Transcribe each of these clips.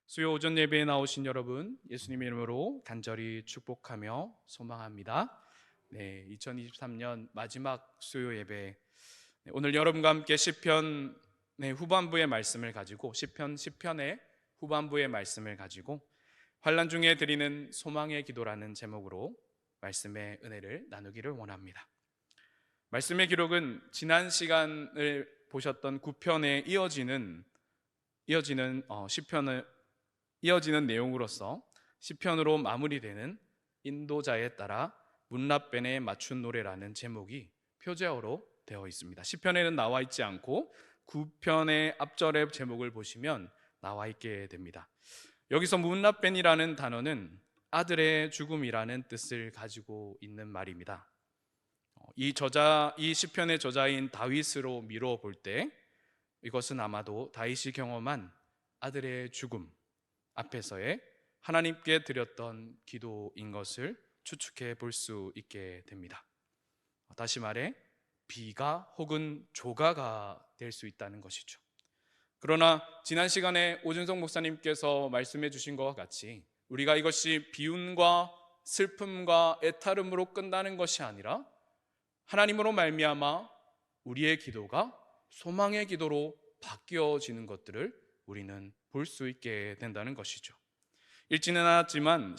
수요 오전 예배에 나오신 여러분, 예수님의 이름으로 간절히 축복하며 소망합니다. 2023년 마지막 수요 예배, 오늘 여러분과 함께 시편 후반부의 말씀을 가지고 시편의 후반부의 말씀을 가지고 환난 중에 드리는 소망의 기도라는 제목으로 말씀의 은혜를 나누기를 원합니다. 말씀의 기록은 지난 시간을 보셨던 9편에 이어지는 내용으로서 시편으로 마무리되는 인도자에 따라 문라벤에 맞춘 노래라는 제목이 표제어로 되어 있습니다. 시편에는 나와 있지 않고 9편의 앞절의 제목을 보시면 나와 있게 됩니다. 여기서 문라벤이라는 단어는 아들의 죽음이라는 뜻을 가지고 있는 말입니다. 이 시편의 저자인 다윗으로 미루어 볼 때 이것은 아마도 다윗이 경험한 아들의 죽음 앞에서의 하나님께 드렸던 기도인 것을 추측해 볼 수 있게 됩니다. 다시 말해 비가 혹은 조가가 될 수 있다는 것이죠. 그러나 지난 시간에 오준성 목사님께서 말씀해 주신 것과 같이 우리가 이것이 비운과 슬픔과 애타름으로 끝나는 것이 아니라 하나님으로 말미암아 우리의 기도가 소망의 기도로 바뀌어지는 것들을 우리는 볼 수 있게 된다는 것이죠. 읽지는 않았지만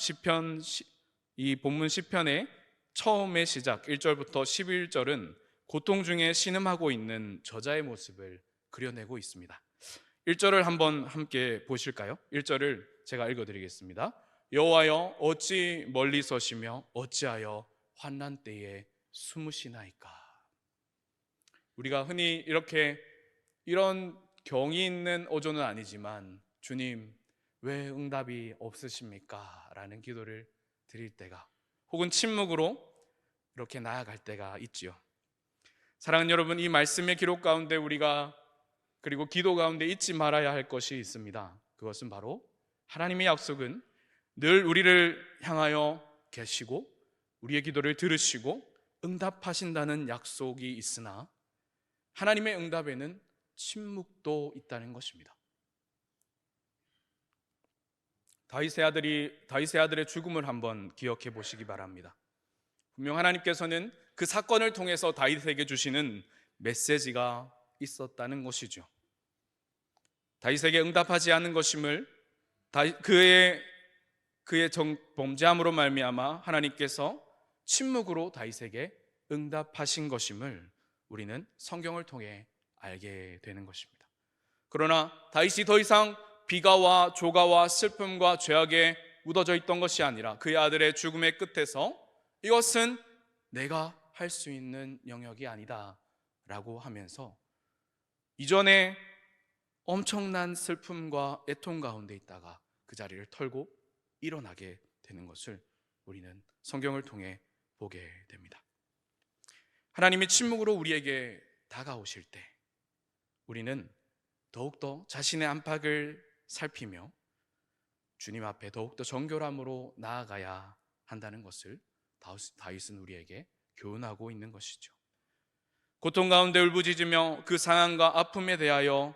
이 본문 시편의 처음의 시작 1절부터 11절은 고통 중에 신음하고 있는 저자의 모습을 그려내고 있습니다. 1절을 한번 함께 보실까요? 1절을 제가 읽어드리겠습니다. 여호와여 어찌 멀리 서시며 어찌하여 환난 때에 숨으시나이까. 우리가 흔히 이런 경이 있는 어조는 아니지만 주님 왜 응답이 없으십니까? 라는 기도를 드릴 때가 혹은 침묵으로 이렇게 나아갈 때가 있지요. 사랑하는 여러분, 이 말씀의 기록 가운데 우리가 그리고 기도 가운데 잊지 말아야 할 것이 있습니다. 그것은 바로 하나님의 약속은 늘 우리를 향하여 계시고 우리의 기도를 들으시고 응답하신다는 약속이 있으나 하나님의 응답에는 침묵도 있다는 것입니다. 다윗의 아들의 죽음을 한번 기억해 보시기 바랍니다. 분명 하나님께서는 그 사건을 통해서 다윗에게 주시는 메시지가 있었다는 것이죠. 다윗에게 응답하지 않은 것임을 그의 범죄함으로 말미암아 하나님께서 침묵으로 다윗에게 응답하신 것임을 우리는 성경을 통해 알게 되는 것입니다. 그러나 다윗이 더 이상 비가와 조가와 슬픔과 죄악에 묻어져 있던 것이 아니라 그의 아들의 죽음의 끝에서 이것은 내가 할 수 있는 영역이 아니다 라고 하면서 이전에 엄청난 슬픔과 애통 가운데 있다가 그 자리를 털고 일어나게 되는 것을 우리는 성경을 통해 보게 됩니다. 하나님이 침묵으로 우리에게 다가오실 때 우리는 더욱더 자신의 안팎을 살피며 주님 앞에 더욱더 정결함으로 나아가야 한다는 것을 다윗은 우리에게 교훈하고 있는 것이죠. 고통 가운데 울부짖으며 그 상황과 아픔에 대하여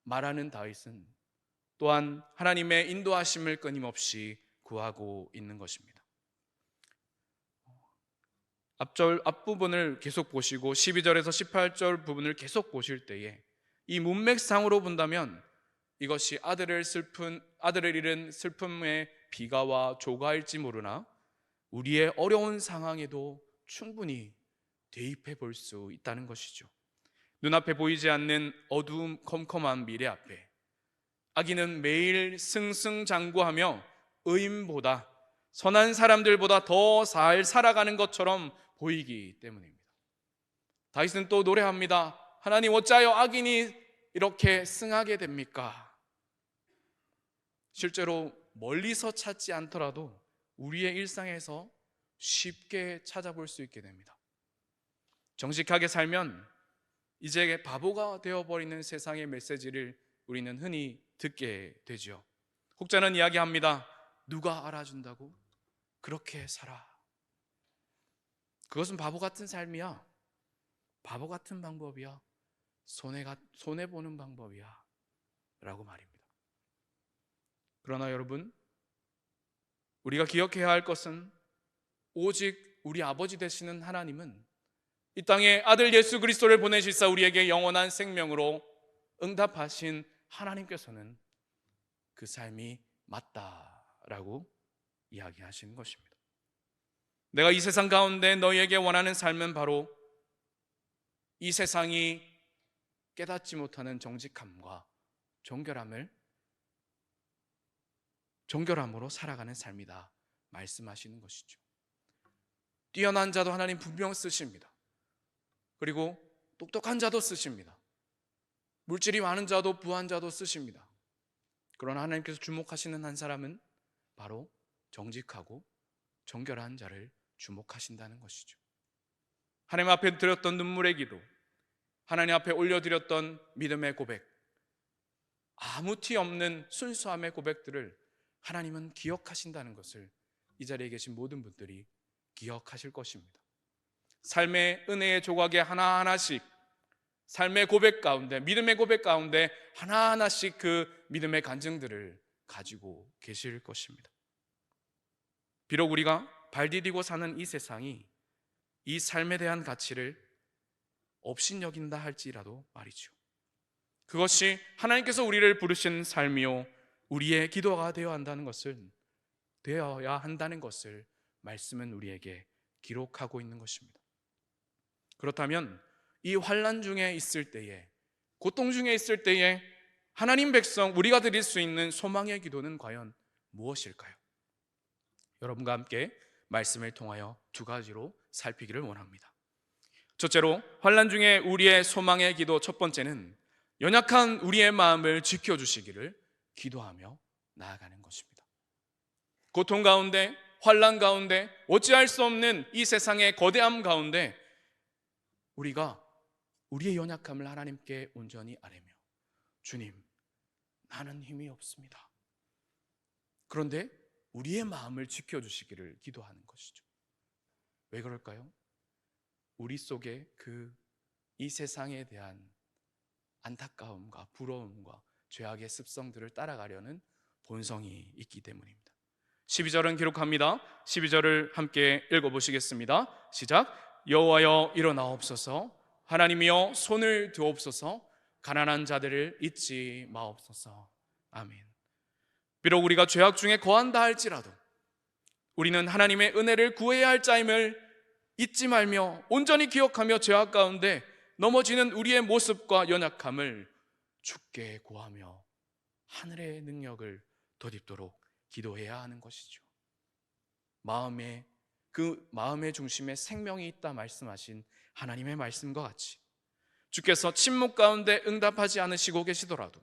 말하는 다윗은 또한 하나님의 인도하심을 끊임없이 구하고 있는 것입니다. 앞부분을 계속 보시고 12절에서 18절 부분을 계속 보실 때에 이 문맥상으로 본다면 이것이 아들을 잃은 슬픔의 비가와 조가일지 모르나 우리의 어려운 상황에도 충분히 대입해 볼 수 있다는 것이죠. 눈앞에 보이지 않는 어두움 컴컴한 미래 앞에 악인은 매일 승승장구하며 의인보다 선한 사람들보다 더 잘 살아가는 것처럼 보이기 때문입니다. 다윗은 또 노래합니다. 하나님 어찌하여 악인이 이렇게 승하게 됩니까? 실제로 멀리서 찾지 않더라도 우리의 일상에서 쉽게 찾아볼 수 있게 됩니다. 정직하게 살면 이제 바보가 되어버리는 세상의 메시지를 우리는 흔히 듣게 되죠. 혹자는 이야기합니다. 누가 알아준다고? 그렇게 살아. 그것은 바보 같은 삶이야. 바보 같은 방법이야. 손해보는 방법이야 라고 말입니다. 그러나 여러분, 우리가 기억해야 할 것은 오직 우리 아버지 되시는 하나님은 이 땅에 아들 예수 그리스도를 보내시사 우리에게 영원한 생명으로 응답하신 하나님께서는 그 삶이 맞다라고 이야기하시는 것입니다. 내가 이 세상 가운데 너희에게 원하는 삶은 바로 이 세상이 깨닫지 못하는 정직함과 정결함으로 살아가는 삶이다 말씀하시는 것이죠. 뛰어난 자도 하나님 분명 쓰십니다. 그리고 똑똑한 자도 쓰십니다. 물질이 많은 자도 부한 자도 쓰십니다. 그러나 하나님께서 주목하시는 한 사람은 바로 정직하고 정결한 자를 주목하신다는 것이죠. 하나님 앞에 드렸던 눈물의 기도, 하나님 앞에 올려드렸던 믿음의 고백, 아무 티 없는 순수함의 고백들을 하나님은 기억하신다는 것을 이 자리에 계신 모든 분들이 기억하실 것입니다. 삶의 은혜의 조각에 하나하나씩, 삶의 고백 가운데, 믿음의 고백 가운데 하나하나씩 그 믿음의 간증들을 가지고 계실 것입니다. 비록 우리가 발디디고 사는 이 세상이 이 삶에 대한 가치를 업신여긴다 할지라도 말이죠, 그것이 하나님께서 우리를 부르신 삶이요 우리의 기도가 되어야 한다는 것을 말씀은 우리에게 기록하고 있는 것입니다. 그렇다면 이 환난 중에 있을 때에, 고통 중에 있을 때에 하나님 백성 우리가 드릴 수 있는 소망의 기도는 과연 무엇일까요? 여러분과 함께 말씀을 통하여 두 가지로 살피기를 원합니다. 첫째로, 환난 중에 우리의 소망의 기도 첫 번째는 연약한 우리의 마음을 지켜주시기를 기도하며 나아가는 것입니다. 고통 가운데, 환난 가운데, 어찌할 수 없는 이 세상의 거대함 가운데 우리가 우리의 연약함을 하나님께 온전히 아뢰며, 주님, 나는 힘이 없습니다. 그런데 우리의 마음을 지켜주시기를 기도하는 것이죠. 왜 그럴까요? 우리 속에 이 세상에 대한 안타까움과 부러움과 죄악의 습성들을 따라가려는 본성이 있기 때문입니다. 12절은 기록합니다. 12절을 함께 읽어보시겠습니다. 시작. 여호와여 일어나옵소서, 하나님이여 손을 드옵소서, 가난한 자들을 잊지 마옵소서. 아멘. 비록 우리가 죄악 중에 거한다 할지라도 우리는 하나님의 은혜를 구해야 할 자임을 잊지 말며 온전히 기억하며 죄악 가운데 넘어지는 우리의 모습과 연약함을 주께 구하며 하늘의 능력을 덧입도록 기도해야 하는 것이죠. 마음의 중심에 생명이 있다 말씀하신 하나님의 말씀과 같이 주께서 침묵 가운데 응답하지 않으시고 계시더라도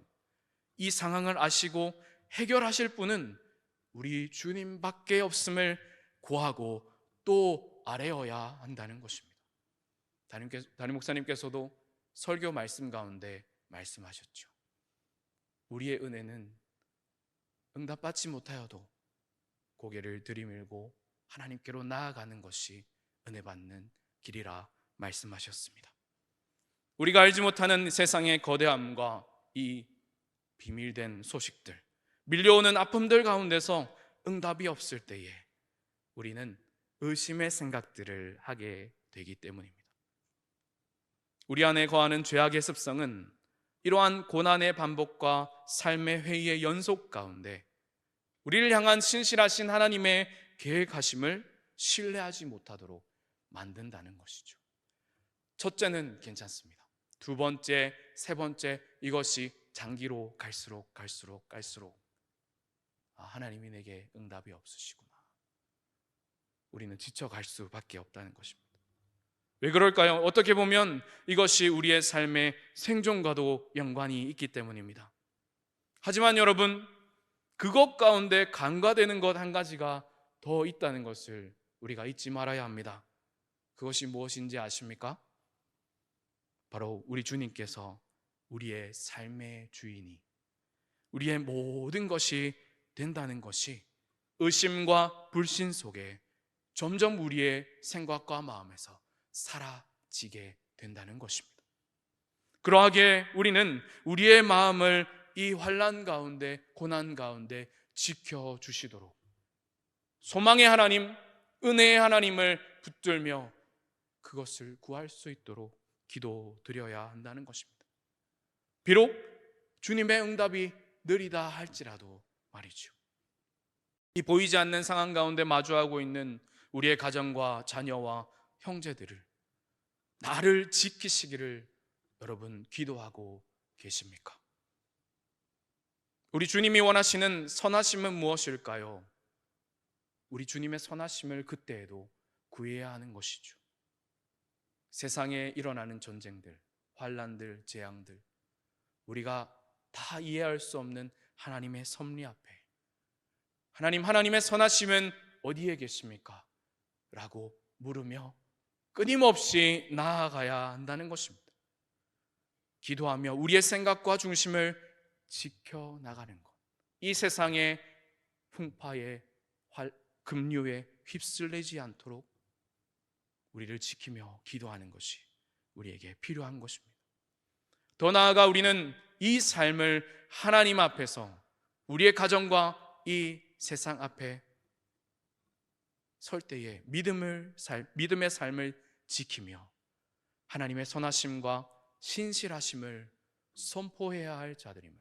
이 상황을 아시고 해결하실 분은 우리 주님밖에 없음을 구하고 또 아뢰어야 한다는 것입니다. 담임 목사님께서도 설교 말씀 가운데 말씀하셨죠. 우리의 은혜는 응답받지 못하여도 고개를 들이밀고 하나님께로 나아가는 것이 은혜 받는 길이라 말씀하셨습니다. 우리가 알지 못하는 세상의 거대함과 이 비밀된 소식들, 밀려오는 아픔들 가운데서 응답이 없을 때에 우리는 의심의 생각들을 하게 되기 때문입니다. 우리 안에 거하는 죄악의 습성은 이러한 고난의 반복과 삶의 회의의 연속 가운데 우리를 향한 신실하신 하나님의 계획하심을 신뢰하지 못하도록 만든다는 것이죠. 첫째는 괜찮습니다. 두 번째, 세 번째, 이것이 장기로 갈수록 하나님이 내게 응답이 없으시구나, 우리는 지쳐갈 수밖에 없다는 것입니다. 왜 그럴까요? 어떻게 보면 이것이 우리의 삶의 생존과도 연관이 있기 때문입니다. 하지만 여러분, 그것 가운데 간과되는 것 한 가지가 더 있다는 것을 우리가 잊지 말아야 합니다. 그것이 무엇인지 아십니까? 바로 우리 주님께서 우리의 삶의 주인이, 우리의 모든 것이 된다는 것이 의심과 불신 속에 점점 우리의 생각과 마음에서 사라지게 된다는 것입니다. 그러하기에 우리는 우리의 마음을 이 환난 가운데, 고난 가운데 지켜주시도록 소망의 하나님, 은혜의 하나님을 붙들며 그것을 구할 수 있도록 기도드려야 한다는 것입니다. 비록 주님의 응답이 느리다 할지라도 말이죠. 이 보이지 않는 상황 가운데 마주하고 있는 우리의 가정과 자녀와 형제들을 나를 지키시기를 여러분 기도하고 계십니까? 우리 주님이 원하시는 선하심은 무엇일까요? 우리 주님의 선하심을 그때에도 구해야 하는 것이죠. 세상에 일어나는 전쟁들, 환난들, 재앙들, 우리가 다 이해할 수 없는 하나님의 섭리 앞에 하나님의 선하심은 어디에 계십니까? 라고 물으며 끊임없이 나아가야 한다는 것입니다. 기도하며 우리의 생각과 중심을 지켜나가는 것, 이 세상의 풍파에 급류에 휩쓸리지 않도록 우리를 지키며 기도하는 것이 우리에게 필요한 것입니다. 더 나아가 우리는 이 삶을 하나님 앞에서 우리의 가정과 이 세상 앞에 설 때에 믿음의 삶을 지키며 하나님의 선하심과 신실하심을 선포해야 할 자들임을,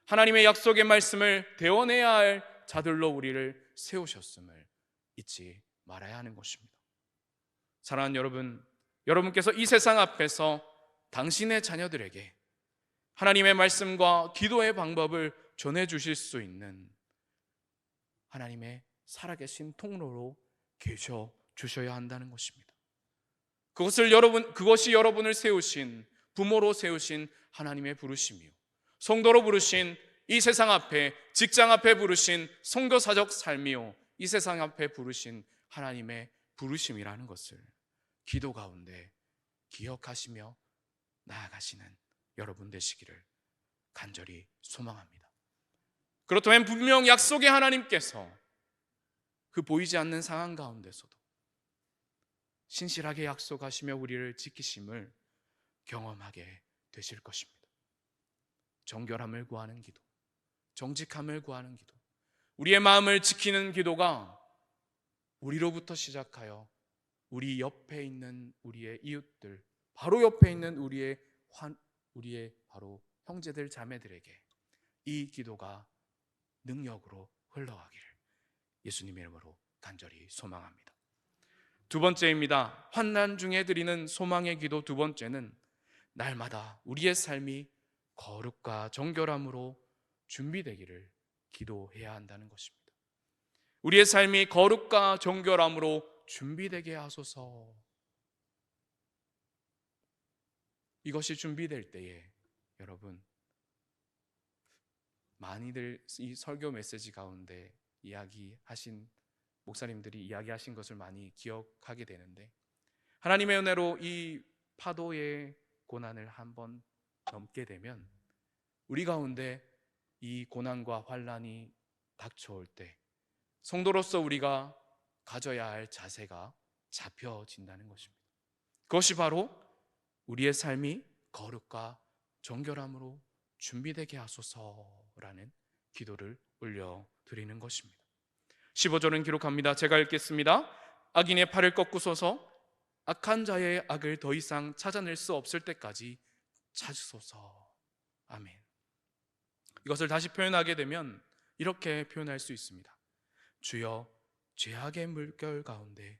하나님의 약속의 말씀을 대언해야 할 자들로 우리를 세우셨음을 잊지 말아야 하는 것입니다. 사랑하는 여러분, 여러분께서 이 세상 앞에서 당신의 자녀들에게 하나님의 말씀과 기도의 방법을 전해주실 수 있는 하나님의 살아계신 통로로 계셔 주셔야 한다는 것입니다. 그것이 여러분을 세우신, 부모로 세우신 하나님의 부르심이요, 성도로 부르신 이 세상 앞에, 직장 앞에 부르신 선교사적 삶이요, 이 세상 앞에 부르신 하나님의 부르심이라는 것을 기도 가운데 기억하시며 나아가시는 여러분 되시기를 간절히 소망합니다. 그렇다면 분명 약속의 하나님께서 그 보이지 않는 상황 가운데서도 신실하게 약속하시며 우리를 지키심을 경험하게 되실 것입니다. 정결함을 구하는 기도, 정직함을 구하는 기도, 우리의 마음을 지키는 기도가 우리로부터 시작하여 우리 옆에 있는 우리의 이웃들, 바로 옆에 있는 우리의 바로 형제들, 자매들에게 이 기도가 능력으로 흘러가기를 예수님의 이름으로 간절히 소망합니다. 두 번째입니다. 환난 중에 드리는 소망의 기도 두 번째는 날마다 우리의 삶이 거룩과 정결함으로 준비되기를 기도해야 한다는 것입니다. 우리의 삶이 거룩과 정결함으로 준비되게 하소서. 이것이 준비될 때에 여러분, 많이들 이 설교 메시지 가운데 이야기하신 목사님들이 이야기하신 것을 많이 기억하게 되는데, 하나님의 은혜로 이 파도의 고난을 한번 넘게 되면 우리 가운데 이 고난과 환난이 닥쳐올 때 성도로서 우리가 가져야 할 자세가 잡혀진다는 것입니다. 그것이 바로 우리의 삶이 거룩과 정결함으로 준비되게 하소서라는 기도를 올려드리는 것입니다. 15절은 기록합니다. 제가 읽겠습니다. 악인의 팔을 꺾으소서, 악한 자의 악을 더 이상 찾아낼 수 없을 때까지 찾으소서. 아멘. 이것을 다시 표현하게 되면 이렇게 표현할 수 있습니다. 주여, 죄악의 물결 가운데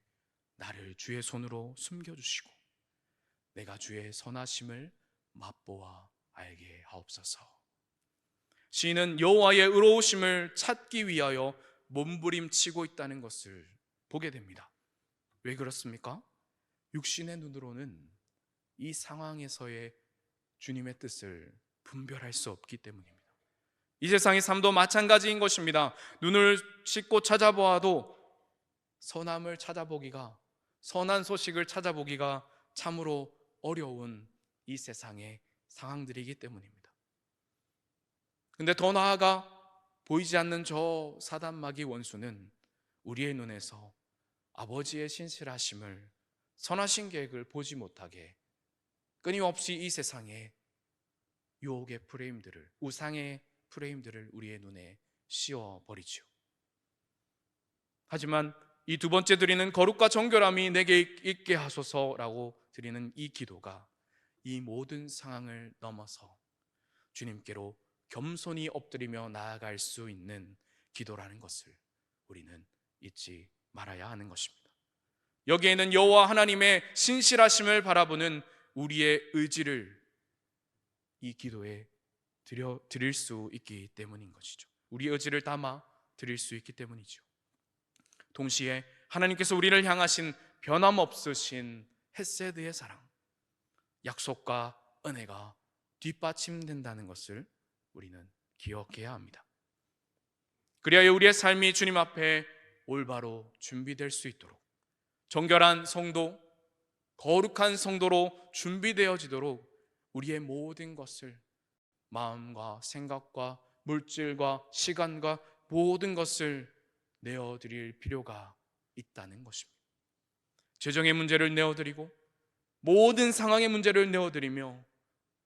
나를 주의 손으로 숨겨주시고 내가 주의 선하심을 맛보아 알게 하옵소서. 시인은 여호와의 의로우심을 찾기 위하여 몸부림치고 있다는 것을 보게 됩니다. 왜 그렇습니까? 육신의 눈으로는 이 상황에서의 주님의 뜻을 분별할 수 없기 때문입니다. 이 세상의 삶도 마찬가지인 것입니다. 눈을 씻고 찾아보아도 선함을 찾아보기가, 선한 소식을 찾아보기가 참으로 어려운 이 세상의 상황들이기 때문입니다. 근데 더 나아가 보이지 않는 저 사단마귀 원수는 우리의 눈에서 아버지의 신실하심을, 선하신 계획을 보지 못하게 끊임없이 이 세상의 유혹의 프레임들을, 우상의 프레임들을 우리의 눈에 씌워버리지요. 하지만 이 두 번째 드리는 거룩과 정결함이 내게 있게 하소서라고 드리는 이 기도가 이 모든 상황을 넘어서 주님께로 겸손히 엎드리며 나아갈 수 있는 기도라는 것을 우리는 잊지 말아야 하는 것입니다. 여기에는 여호와 하나님의 신실하심을 바라보는 우리의 의지를 이 기도에 드릴 수 있기 때문인 것이죠. 우리의 의지를 담아 드릴 수 있기 때문이죠. 동시에 하나님께서 우리를 향하신 변함없으신 헤세드의 사랑, 약속과 은혜가 뒷받침된다는 것을 우리는 기억해야 합니다. 그리하여 우리의 삶이 주님 앞에 올바로 준비될 수 있도록, 정결한 성도, 거룩한 성도로 준비되어지도록 우리의 모든 것을, 마음과 생각과 물질과 시간과 모든 것을 내어드릴 필요가 있다는 것입니다. 재정의 문제를 내어드리고 모든 상황의 문제를 내어드리며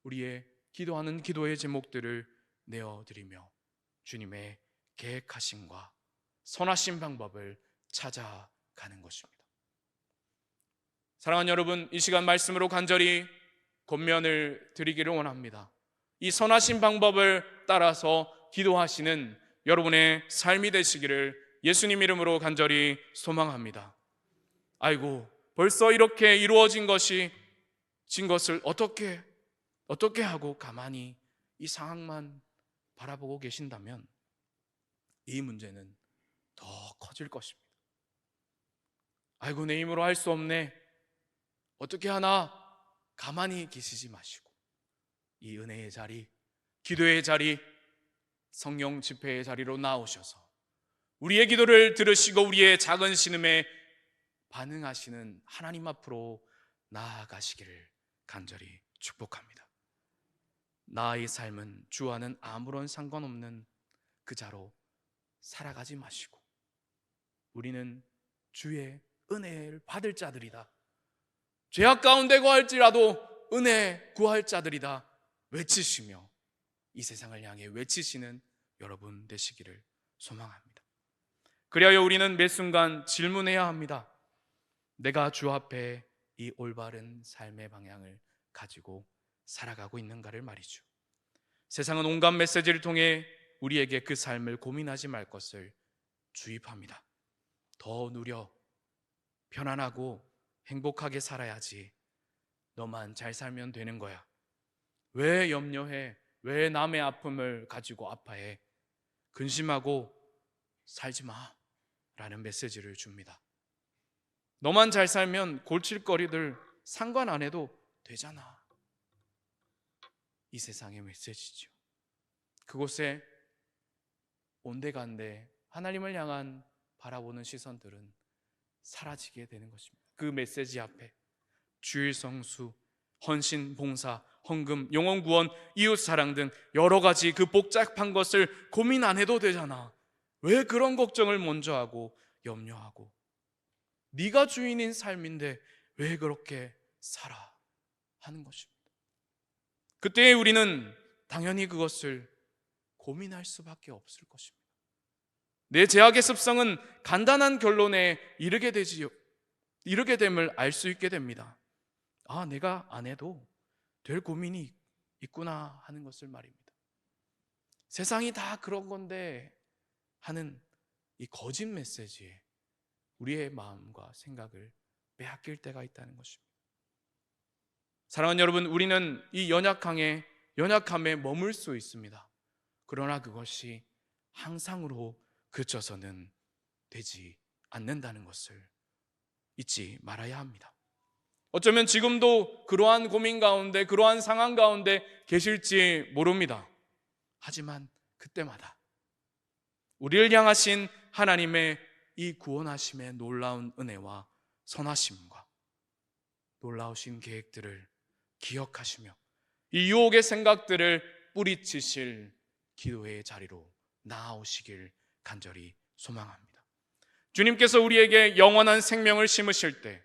우리의 기도하는 기도의 제목들을 내어드리며 주님의 계획하심과 선하신 방법을 찾아가는 것입니다. 사랑하는 여러분, 이 시간 말씀으로 간절히 권면을 드리기를 원합니다. 이 선하신 방법을 따라서 기도하시는 여러분의 삶이 되시기를 예수님 이름으로 간절히 소망합니다. 아이고, 벌써 이렇게 이루어진 것을 어떻게 하고 가만히 이 상황만 바라보고 계신다면 이 문제는 더 커질 것입니다. 아이고, 내 힘으로 할 수 없네, 어떻게 하나 가만히 계시지 마시고 이 은혜의 자리, 기도의 자리, 성령 집회의 자리로 나오셔서 우리의 기도를 들으시고 우리의 작은 신음에 반응하시는 하나님 앞으로 나아가시기를 간절히 축복합니다. 나의 삶은 주와는 아무런 상관없는 그 자로 살아가지 마시고 우리는 주의 은혜를 받을 자들이다, 죄악 가운데 거할지라도 은혜 구할 자들이다 외치시며 이 세상을 향해 외치시는 여러분 되시기를 소망합니다. 그리하여 우리는 매 순간 질문해야 합니다. 내가 주 앞에 이 올바른 삶의 방향을 가지고 살아가고 있는가를 말이죠. 세상은 온갖 메시지를 통해 우리에게 그 삶을 고민하지 말 것을 주입합니다. 더 누려 편안하고 행복하게 살아야지, 너만 잘 살면 되는 거야, 왜 염려해, 왜 남의 아픔을 가지고 아파해, 근심하고 살지 마 라는 메시지를 줍니다. 너만 잘 살면 골칫거리들 상관 안 해도 되잖아, 이 세상의 메시지죠. 그곳에 온데간데 하나님을 향한 바라보는 시선들은 사라지게 되는 것입니다. 그 메시지 앞에 주일 성수, 헌신, 봉사, 헌금, 영혼 구원, 이웃 사랑 등 여러 가지 그 복잡한 것을 고민 안 해도 되잖아, 왜 그런 걱정을 먼저 하고 염려하고, 네가 주인인 삶인데 왜 그렇게 살아 하는 것입니다. 그때 우리는 당연히 그것을 고민할 수밖에 없을 것입니다. 내 죄악의 습성은 간단한 결론에 이르게 됨을 알 수 있게 됩니다. 아, 내가 안 해도 될 고민이 있구나 하는 것을 말입니다. 세상이 다 그런 건데 하는 이 거짓 메시지에 우리의 마음과 생각을 빼앗길 때가 있다는 것입니다. 사랑하는 여러분, 우리는 이 연약함에 머물 수 있습니다. 그러나 그것이 항상으로 그쳐서는 되지 않는다는 것을 잊지 말아야 합니다. 어쩌면 지금도 그러한 고민 가운데, 그러한 상황 가운데 계실지 모릅니다. 하지만 그때마다 우리를 향하신 하나님의 이 구원하심의 놀라운 은혜와 선하심과 놀라우신 계획들을 기억하시며 이 유혹의 생각들을 뿌리치실 기도의 자리로 나아오시길 간절히 소망합니다. 주님께서 우리에게 영원한 생명을 심으실 때,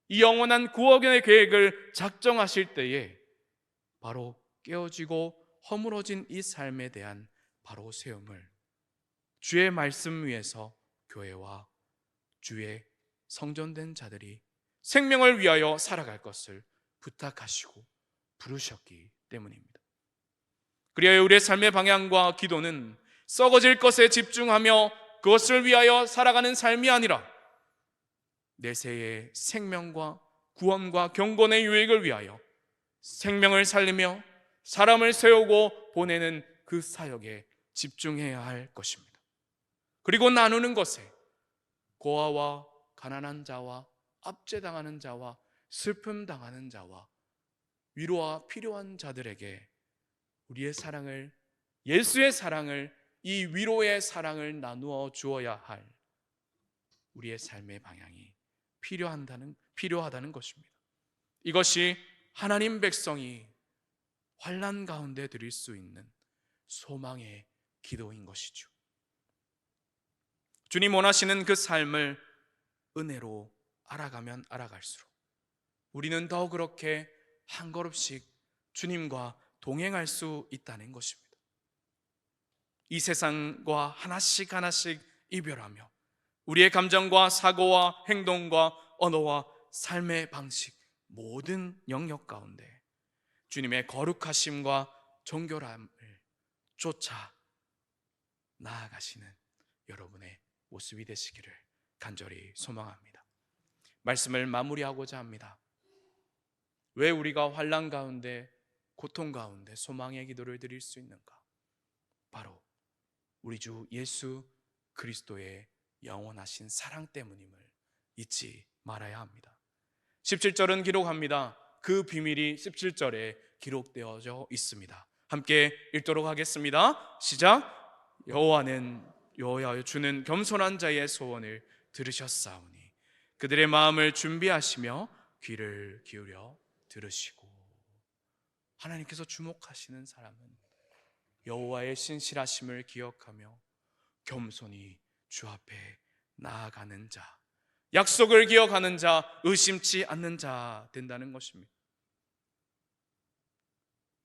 이 영원한 구원의 계획을 작정하실 때에 바로 깨어지고 허물어진 이 삶에 대한 바로 세움을 주의 말씀 위에서 교회와 주의 성전된 자들이 생명을 위하여 살아갈 것을 부탁하시고 부르셨기 때문입니다. 그리하여 우리의 삶의 방향과 기도는 썩어질 것에 집중하며 그것을 위하여 살아가는 삶이 아니라 내세의 생명과 구원과 경건의 유익을 위하여 생명을 살리며 사람을 세우고 보내는 그 사역에 집중해야 할 것입니다. 그리고 나누는 것에 고아와 가난한 자와 압제당하는 자와 슬픔 당하는 자와 위로와 필요한 자들에게 우리의 사랑을, 예수의 사랑을, 이 위로의 사랑을 나누어 주어야 할 우리의 삶의 방향이 필요하다는 것입니다. 이것이 하나님 백성이 환난 가운데 드릴 수 있는 소망의 기도인 것이죠. 주님 원하시는 그 삶을 은혜로 알아가면 알아갈수록 우리는 더 그렇게 한 걸음씩 주님과 동행할 수 있다는 것입니다. 이 세상과 하나씩 이별하며 우리의 감정과 사고와 행동과 언어와 삶의 방식, 모든 영역 가운데 주님의 거룩하심과 정결함을 쫓아 나아가시는 여러분의 모습이 되시기를 간절히 소망합니다. 말씀을 마무리하고자 합니다. 왜 우리가 환난 가운데, 고통 가운데 소망의 기도를 드릴 수 있는가? 바로 우리 주 예수 그리스도의 영원하신 사랑 때문임을 잊지 말아야 합니다. 17절은 기록합니다. 그 비밀이 17절에 기록되어져 있습니다. 함께 읽도록 하겠습니다. 시작. 여호와여 주는 겸손한 자의 소원을 들으셨사오니 그들의 마음을 준비하시며 귀를 기울여 들으시고. 하나님께서 주목하시는 사람은 여호와의 신실하심을 기억하며 겸손히 주 앞에 나아가는 자, 약속을 기억하는 자, 의심치 않는 자 된다는 것입니다.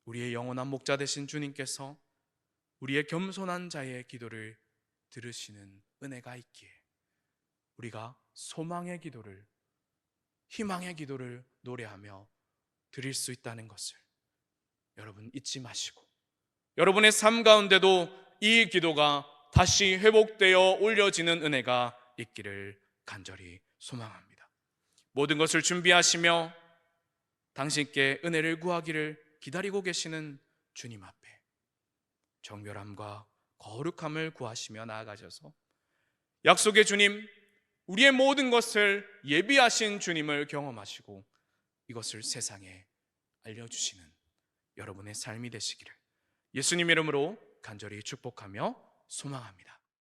우리의 영원한 목자 되신 주님께서 우리의 겸손한 자의 기도를 들으시는 은혜가 있기에 우리가 소망의 기도를, 희망의 기도를 노래하며 드릴 수 있다는 것을 여러분 잊지 마시고, 여러분의 삶 가운데도 이 기도가 다시 회복되어 올려지는 은혜가 있기를 간절히 소망합니다. 모든 것을 준비하시며 당신께 은혜를 구하기를 기다리고 계시는 주님 앞에 정결함과 거룩함을 구하시며 나아가셔서 약속의 주님, 우리의 모든 것을 예비하신 주님을 경험하시고 이것을 세상에 알려주시는 여러분의 삶이 되시기를 예수님 이름으로 간절히 축복하며 소망합니다.